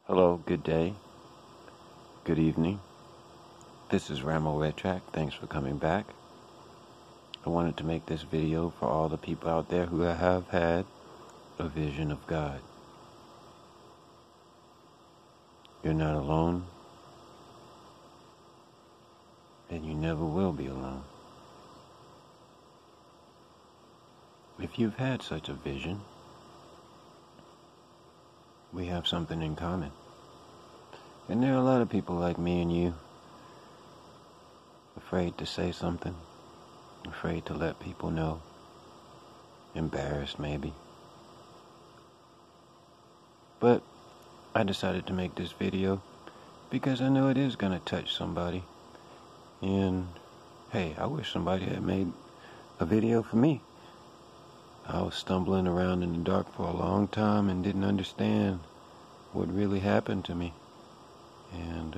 Hello, good day, good evening. This is RAMO RETRAC. Thanks for coming back. I wanted to make this video for all the people out there who have had a vision of God. You're not alone, and you never will be alone. If you've had such a vision, we have something in common. And there are a lot of people like me and you, afraid to say something, afraid to let people know, embarrassed maybe. But I decided to make this video because I know it is going to touch somebody. And hey, I wish somebody had made a video for me. I was stumbling around in the dark for a long time and didn't understand what really happened to me. And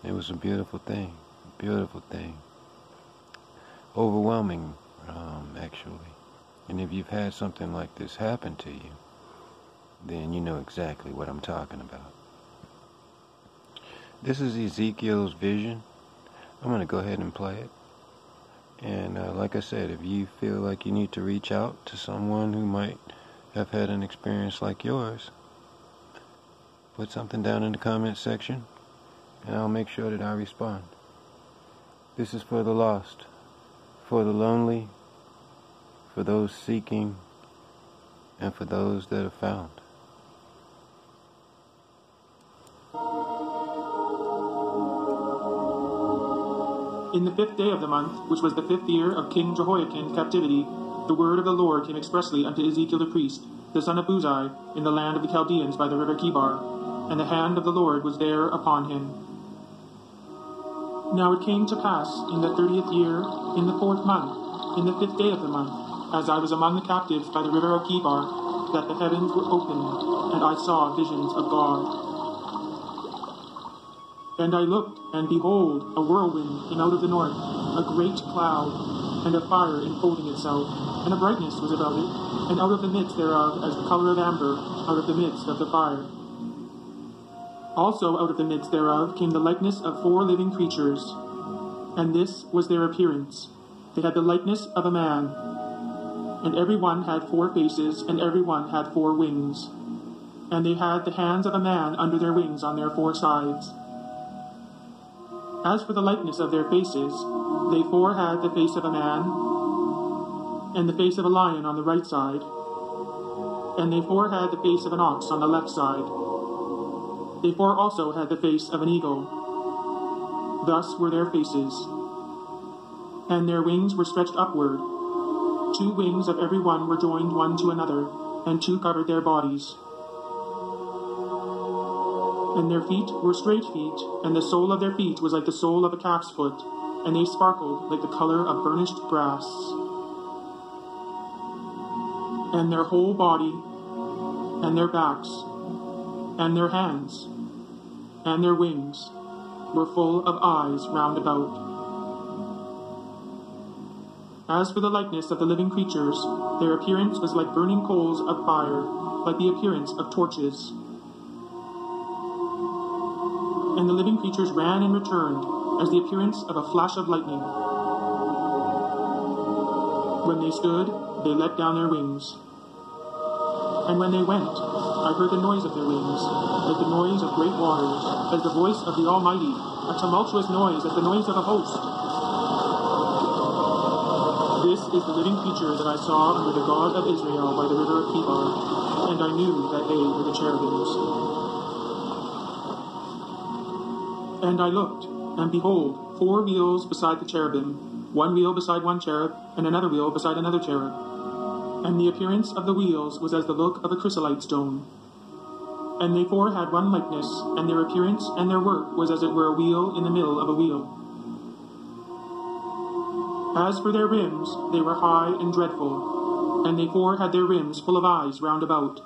it was a beautiful thing. Overwhelming, actually. And if you've had something like this happen to you, then you know exactly what I'm talking about. This is Ezekiel's vision. I'm going to go ahead and play it. And like I said, if you feel like you need to reach out to someone who might have had an experience like yours, put something down in the comment section, and I'll make sure that I respond. This is for the lost, for the lonely, for those seeking, and for those that are found. In the 5th day of the month, which was the 5th year of King Jehoiakim's captivity, the word of the Lord came expressly unto Ezekiel the priest, the son of Buzi, in the land of the Chaldeans by the river Chebar, and the hand of the Lord was there upon him. Now it came to pass in the 30th year, in the 4th month, in the 5th day of the month, as I was among the captives by the river of Chebar, that the heavens were opened, and I saw visions of God. And I looked, and behold, a whirlwind came out of the north, a great cloud, and a fire enfolding itself, and a brightness was about it, and out of the midst thereof, as the color of amber, out of the midst of the fire. Also out of the midst thereof came the likeness of 4 living creatures, and this was their appearance. They had the likeness of a man, and every one had 4 faces, and every one had 4 wings. And they had the hands of a man under their wings on their 4 sides. As for the likeness of their faces, they 4 had the face of a man, and the face of a lion on the right side, and they 4 had the face of an ox on the left side. They 4 also had the face of an eagle. Thus were their faces. And their wings were stretched upward. 2 wings of every one were joined one to another, and 2 covered their bodies. And their feet were straight feet, and the sole of their feet was like the sole of a calf's foot, and they sparkled like the color of burnished brass. And their whole body, and their backs, and their hands, and their wings were full of eyes round about. As for the likeness of the living creatures, their appearance was like burning coals of fire, like the appearance of torches. And the living creatures ran and returned, as the appearance of a flash of lightning. When they stood, they let down their wings. And when they went, I heard the noise of their wings, like the noise of great waters, as the voice of the Almighty, a tumultuous noise, as the noise of a host. This is the living creature that I saw under the God of Israel by the river of Chebar, and I knew that they were the cherubims. And I looked, and behold, 4 wheels beside the cherubim, 1 wheel beside one cherub, and another wheel beside another cherub. And the appearance of the wheels was as the look of a chrysolite stone. And they 4 had one likeness, and their appearance and their work was as it were a wheel in the middle of a wheel. As for their rims, they were high and dreadful, and they 4 had their rims full of eyes round about.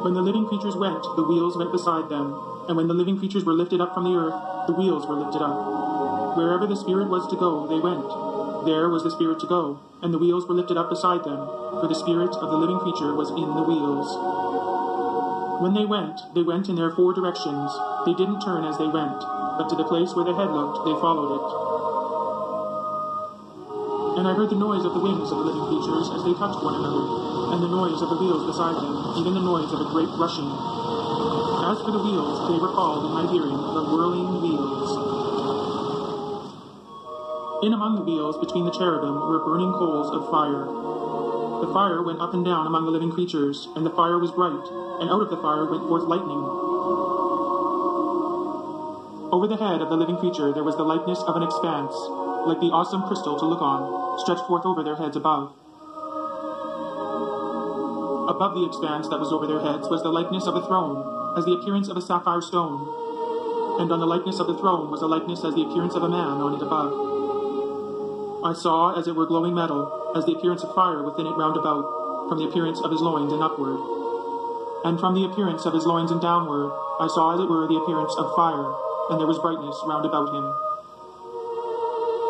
When the living creatures went, the wheels went beside them, and when the living creatures were lifted up from the earth, the wheels were lifted up. Wherever the Spirit was to go, they went. There was the Spirit to go, and the wheels were lifted up beside them, for the spirit of the living creature was in the wheels. When they went in their 4 directions. They didn't turn as they went, but to the place where their head looked, they followed it. And I heard the noise of the wings of the living creatures as they touched one another, and the noise of the wheels beside them, even the noise of a great rushing. As for the wheels, they were called in my hearing the whirling wheels. In among the wheels, between the cherubim, were burning coals of fire. The fire went up and down among the living creatures, and the fire was bright, and out of the fire went forth lightning. Over the head of the living creature there was the likeness of an expanse, like the awesome crystal to look on, stretched forth over their heads above. Above the expanse that was over their heads was the likeness of a throne, as the appearance of a sapphire stone, and on the likeness of the throne was a likeness as the appearance of a man on it above. I saw, as it were glowing metal, as the appearance of fire within it round about, from the appearance of his loins and upward. And from the appearance of his loins and downward, I saw as it were the appearance of fire, and there was brightness round about him.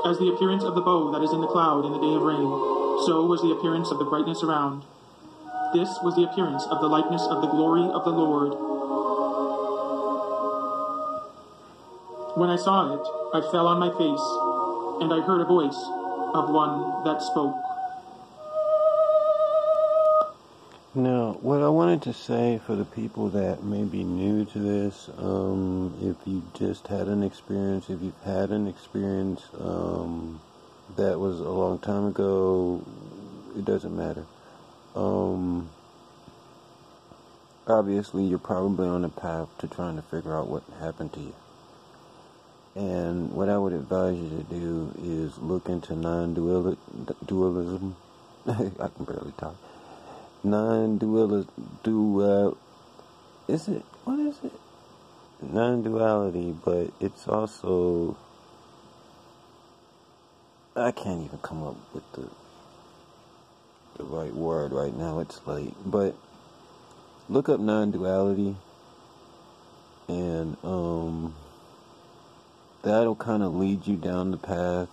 As the appearance of the bow that is in the cloud in the day of rain, so was the appearance of the brightness around. This was the appearance of the likeness of the glory of the Lord. When I saw it, I fell on my face, and I heard a voice of one that spoke. Now, what I wanted to say for the people that may be new to this, if you just had an experience, if you've had an experience that was a long time ago, it doesn't matter. Obviously, you're probably on a path to trying to figure out what happened to you. And what I would advise you to do is look into non-dualism. I can barely talk. Non-duality, but it's also, I can't even come up with the right word right now, it's late, but look up non-duality, and that'll kind of lead you down the path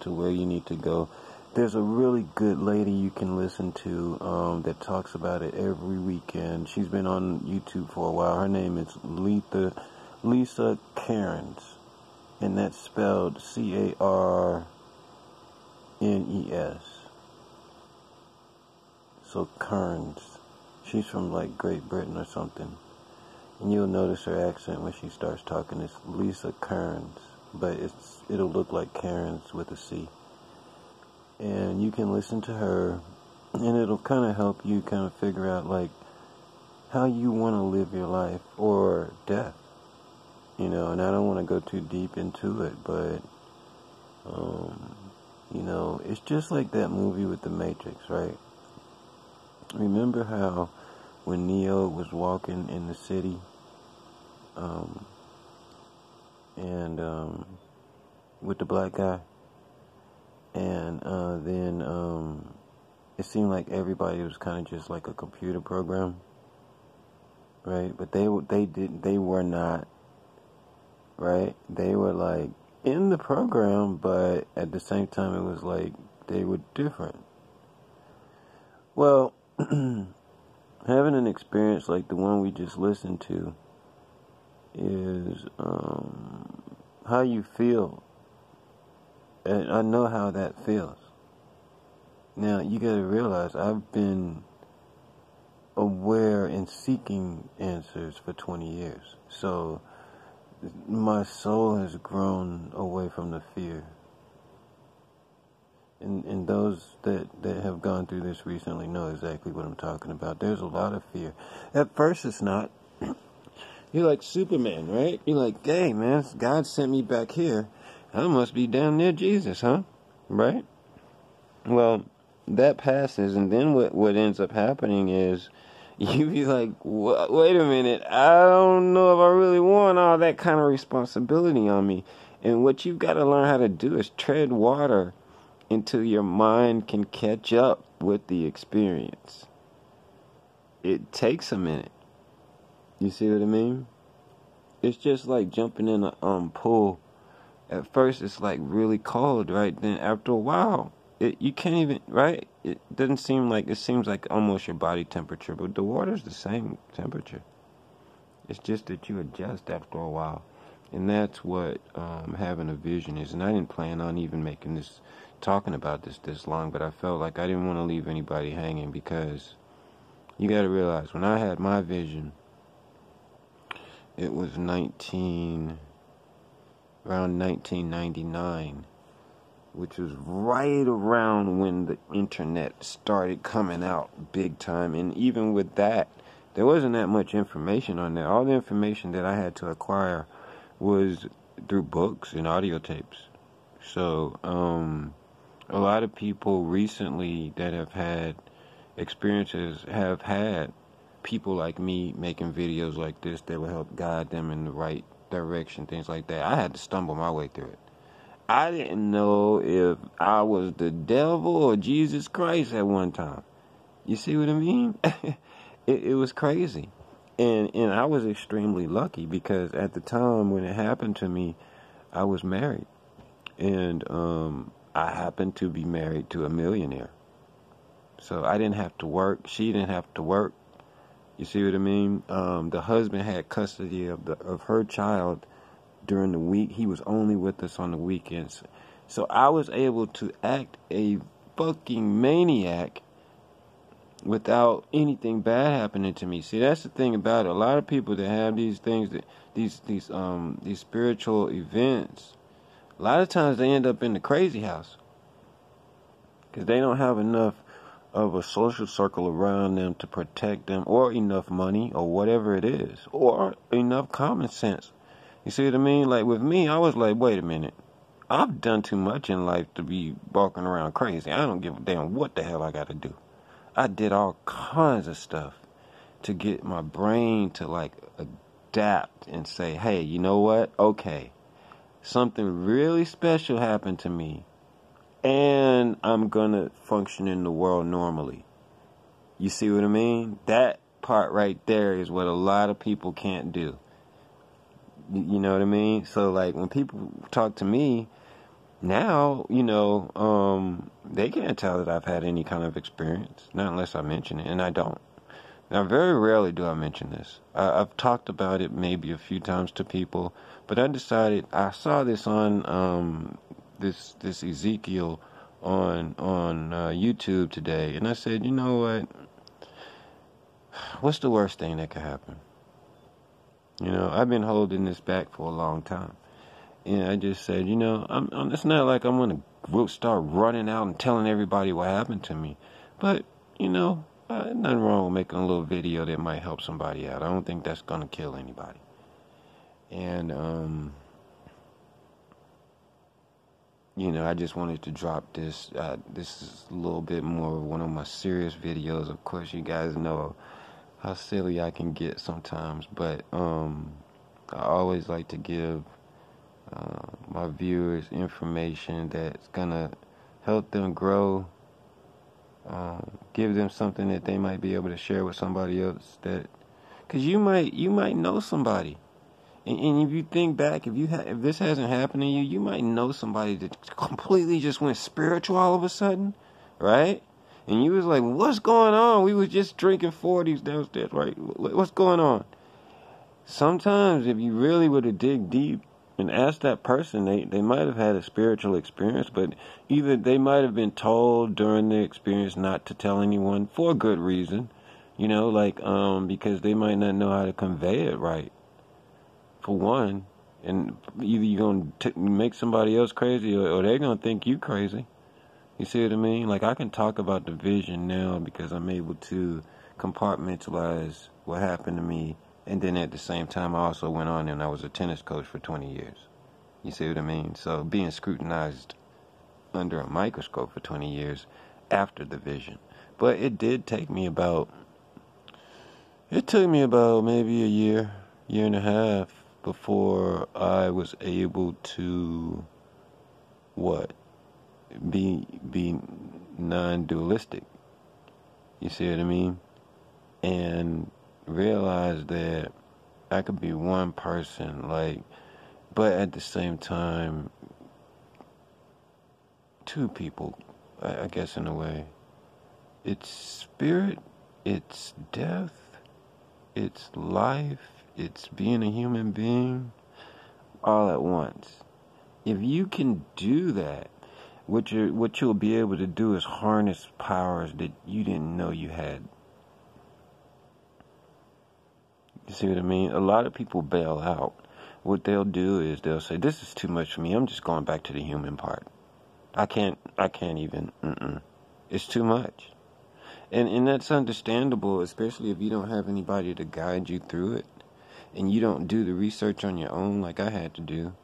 to where you need to go. There's a really good lady you can listen to that talks about it every weekend. She's been on YouTube for a while. Her name is Lisa Cairns, and that's spelled Carnes. So Cairns. She's from like Great Britain or something. And you'll notice her accent when she starts talking. It's Lisa Cairns, but it'll look like Cairns with a C. And you can listen to her, and it'll kind of help you kind of figure out like how you want to live your life or death, you know. And I don't want to go too deep into it, but you know, it's just like that movie with the Matrix, right? Remember how when Neo was walking in the city, and with the black guy, and then it seemed like everybody was kind of just like a computer program, right? But they were not, right? They were like in the program, but at the same time it was like they were different. Well, having an experience like the one we just listened to is how you feel. And I know how that feels. Now, you gotta realize I've been aware and seeking answers for 20 years. So, my soul has grown away from the fear. And those that have gone through this recently know exactly what I'm talking about. There's a lot of fear. At first, it's not. You're like Superman, right? You're like, hey, man, God sent me back here. I must be down near Jesus, huh? Right? Well, that passes, and then what ends up happening is you be like, wait a minute, I don't know if I really want all that kind of responsibility on me. And what you've got to learn how to do is tread water until your mind can catch up with the experience. It takes a minute. You see what I mean? It's just like jumping in a pool. At first, it's like really cold, right? Then after a while, you can't even, right? It seems like almost your body temperature, but the water's the same temperature. It's just that you adjust after a while. And that's what having a vision is. And I didn't plan on even talking about this long, but I felt like I didn't want to leave anybody hanging, because you got to realize, when I had my vision, it was around 1999, which was right around when the internet started coming out big time. And even with that, there wasn't that much information on there. All the information that I had to acquire was through books and audio tapes. So, a lot of people recently that have had experiences have had people like me making videos like this that will help guide them in the right direction, things like that. I had to stumble my way through it. I didn't know if I was the devil or Jesus Christ at one time. You see what I mean? It was crazy. And I was extremely lucky, because at the time when it happened to me, I was married. And I happened to be married to a millionaire. So I didn't have to work. She didn't have to work. You see what I mean? The husband had custody of her child during the week. He was only with us on the weekends. So I was able to act a fucking maniac without anything bad happening to me. See, that's the thing about it. A lot of people that have these things, these spiritual events, a lot of times they end up in the crazy house, because they don't have enough of a social circle around them to protect them, or enough money, or whatever it is, or enough common sense. You see what I mean? Like with me, I was like, wait a minute. I've done too much in life to be walking around crazy. I don't give a damn what the hell I got to do. I did all kinds of stuff to get my brain to like adapt and say, hey, you know what? Okay, something really special happened to me, and I'm gonna function in the world normally. You see what I mean? That part right there is what a lot of people can't do. You know what I mean? So like when people talk to me now, they can't tell that I've had any kind of experience, not unless I mention it, and I don't. Now, very rarely do I mention this. I've talked about it maybe a few times to people, but I saw this on this Ezekiel on YouTube today, and I said, you know what? What's the worst thing that could happen? I've been holding this back for a long time. And I just said, it's not like I'm going to start running out and telling everybody what happened to me. But, nothing wrong with making a little video that might help somebody out. I don't think that's going to kill anybody. And, I just wanted to drop this. This is a little bit more of one of my serious videos. Of course, you guys know how silly I can get sometimes. But I always like to give my viewers information that's gonna help them grow, give them something that they might be able to share with somebody else, because you might know somebody, and if you think back, if this hasn't happened to you, you might know somebody that completely just went spiritual all of a sudden, right? And you was like, what's going on? We was just drinking 40s downstairs, right? What's going on? Sometimes if you really were to dig deep and ask that person, they might have had a spiritual experience, but either they might have been told during the experience not to tell anyone for a good reason, because they might not know how to convey it right, for one. And either you're going to make somebody else crazy, or they're going to think you crazy. You see what I mean? Like, I can talk about the vision now because I'm able to compartmentalize what happened to me. And then at the same time, I also went on and I was a tennis coach for 20 years. You see what I mean? So being scrutinized under a microscope for 20 years after the vision. But it did take me about maybe a year and a half before I was able to, be non-dualistic. You see what I mean? And realize that I could be one person, but at the same time, two people, I guess, in a way. It's spirit, it's death, it's life, It's being a human being all at once. If you can do that, what you'll be able to do is harness powers that you didn't know you had. You see what I mean? A lot of people bail out. What they'll do is they'll say, this is too much for me. I'm just going back to the human part. I can't even, It's too much. And that's understandable, especially if you don't have anybody to guide you through it, and you don't do the research on your own like I had to do.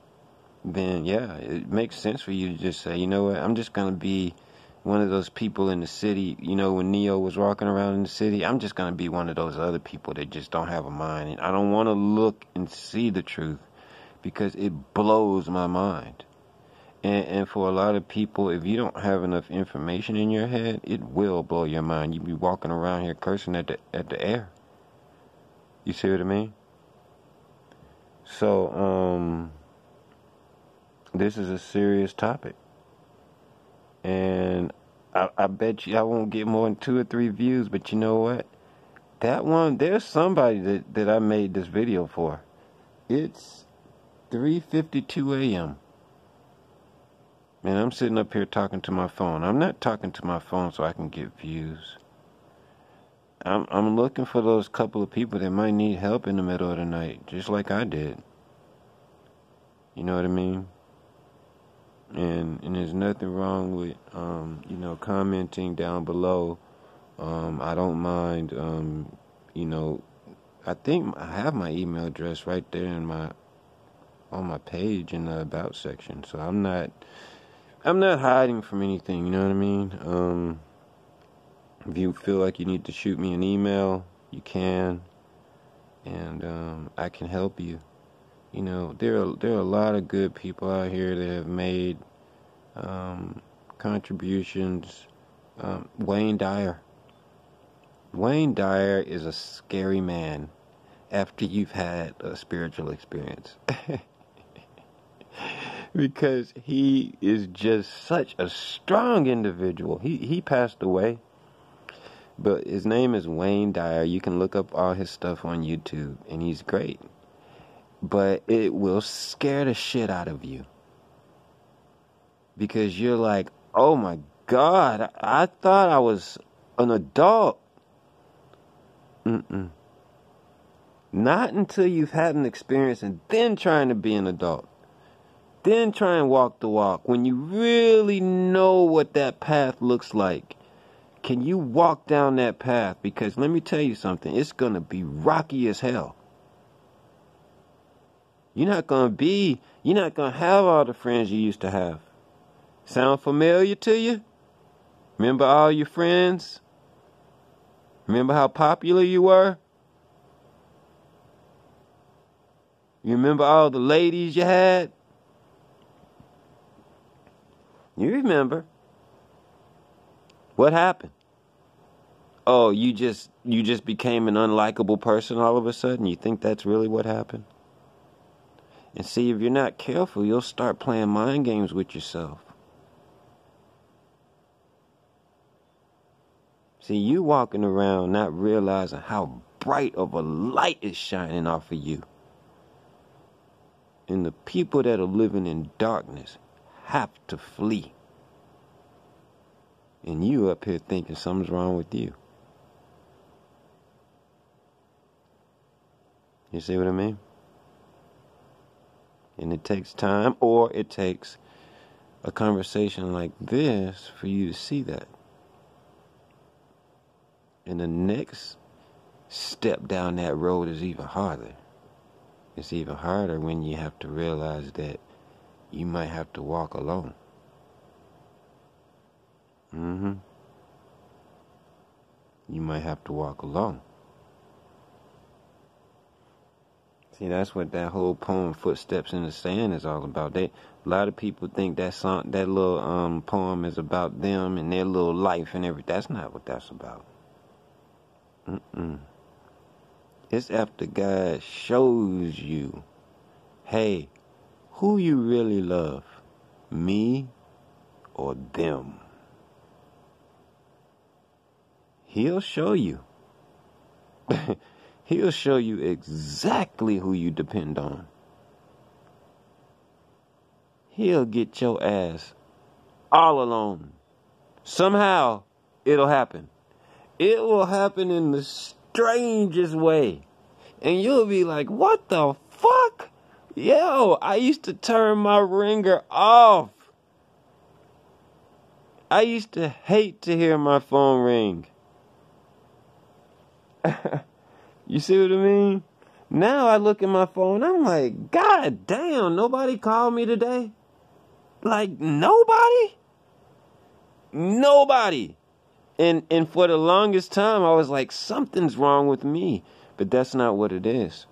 Then, yeah, it makes sense for you to just say, you know what, I'm just going to be one of those people in the city, when Neo was walking around in the city, I'm just going to be one of those other people that just don't have a mind. And I don't want to look and see the truth because it blows my mind. And for a lot of people, if you don't have enough information in your head, it will blow your mind. You be walking around here cursing at the air. You see what I mean? So, this is a serious topic. And I bet you I won't get more than 2 or 3 views, but you know what? That one, there's somebody that I made this video for. It's 3:52 a.m. Man, I'm sitting up here talking to my phone. I'm not talking to my phone so I can get views. I'm looking for those couple of people that might need help in the middle of the night, just like I did. You know what I mean? And there's nothing wrong with, commenting down below. I don't mind, I think I have my email address right there on my page in the About section. So I'm not hiding from anything, you know what I mean? If you feel like you need to shoot me an email, you can. And, I can help you. There are a lot of good people out here that have made contributions. Wayne Dyer. Wayne Dyer is a scary man after you've had a spiritual experience. Because he is just such a strong individual. He passed away. But his name is Wayne Dyer. You can look up all his stuff on YouTube, and he's great. But it will scare the shit out of you. Because you're like, oh my God, I thought I was an adult. Not until you've had an experience and then trying to be an adult. Then try and walk the walk. When you really know what that path looks like. Can you walk down that path? Because let me tell you something. It's going to be rocky as hell. You're not going to have all the friends you used to have. Sound familiar to you? Remember all your friends? Remember how popular you were? You remember all the ladies you had? You remember. What happened? Oh, you just became an unlikable person all of a sudden? You think that's really what happened? And see, if you're not careful, you'll start playing mind games with yourself. See, you walking around not realizing how bright of a light is shining off of you. And the people that are living in darkness have to flee. And you up here thinking something's wrong with you. You see what I mean? And it takes time, or it takes a conversation like this for you to see that. And the next step down that road is even harder. It's even harder when you have to realize that you might have to walk alone. You might have to walk alone. See, that's what that whole poem, Footsteps in the Sand, is all about. A lot of people think that song, that little poem is about them and their little life and everything. That's not what that's about. It's after God shows you, hey, who you really love, me or them. He'll show you. He'll show you exactly who you depend on. He'll get your ass all alone. Somehow, it'll happen. It will happen in the strangest way. And you'll be like, what the fuck? Yo, I used to turn my ringer off. I used to hate to hear my phone ring. You see what I mean? Now I look at my phone, I'm like, God damn, nobody called me today? Like, nobody? Nobody. And for the longest time, I was like, something's wrong with me. But that's not what it is.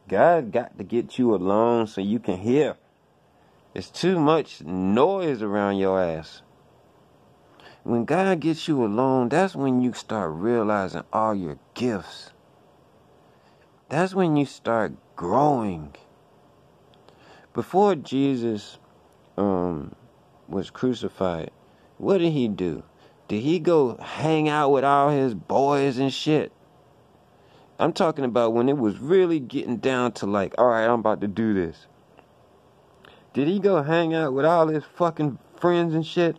God got to get you alone so you can hear. There's too much noise around your ass. When God gets you alone, that's when you start realizing all your gifts. That's when you start growing. Before Jesus was crucified, what did he do? Did he go hang out with all his boys and shit? I'm talking about when it was really getting down to like, all right, I'm about to do this. Did he go hang out with all his fucking friends and shit?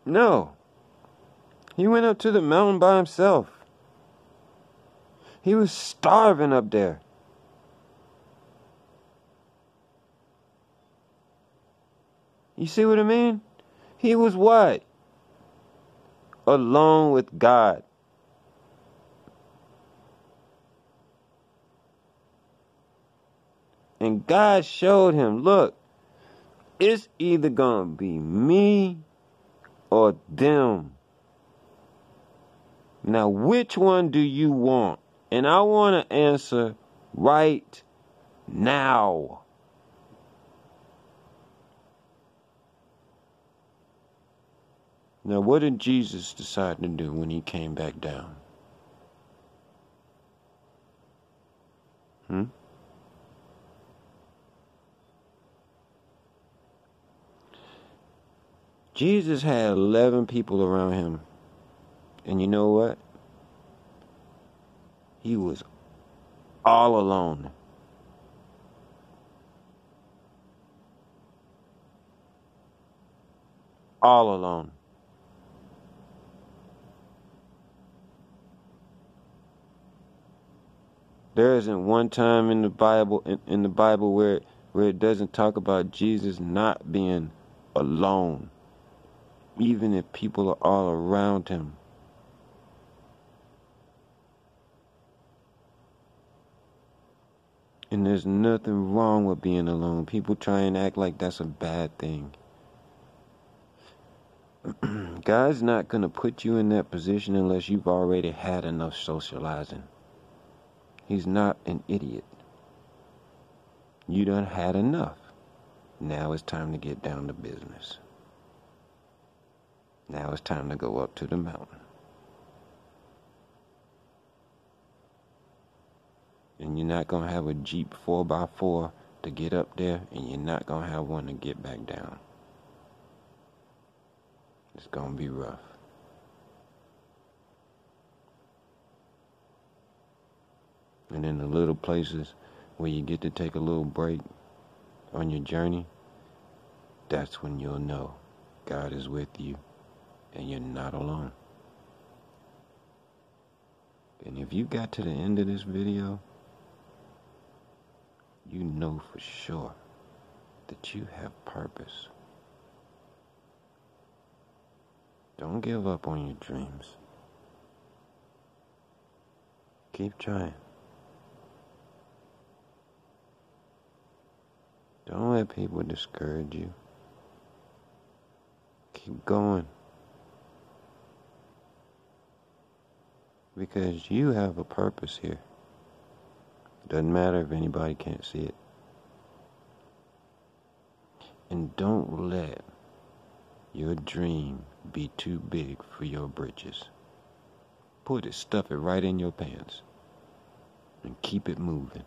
No. He went up to the mountain by himself. He was starving up there. You see what I mean? He was what? Alone with God. And God showed him, look, it's either going to be me or them. Now, which one do you want? And I want to answer right now. Now, what did Jesus decide to do when he came back down? Jesus had 11 people around him. And you know what? He was all alone. All alone. There isn't one time in the Bible where it doesn't talk about Jesus not being alone, even if people are all around him. And there's nothing wrong with being alone. People try and act like that's a bad thing. God's not going to put you in that position unless you've already had enough socializing. He's not an idiot. You done had enough. Now it's time to get down to business. Now it's time to go up to the mountain. And you're not going to have a Jeep 4x4 to get up there, and you're not going to have one to get back down. It's going to be rough. And in the little places where you get to take a little break on your journey, that's when you'll know God is with you and you're not alone. And if you got to the end of this video, you know for sure that you have purpose. Don't give up on your dreams. Keep trying. Don't let people discourage you. Keep going. Because you have a purpose here. Doesn't matter if anybody can't see it. And don't let your dream be too big for your britches. Stuff it right in your pants. And keep it moving.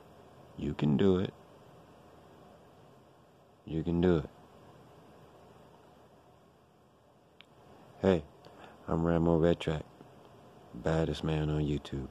You can do it. You can do it. Hey, I'm RAMO RETRAC. baddest man on YouTube.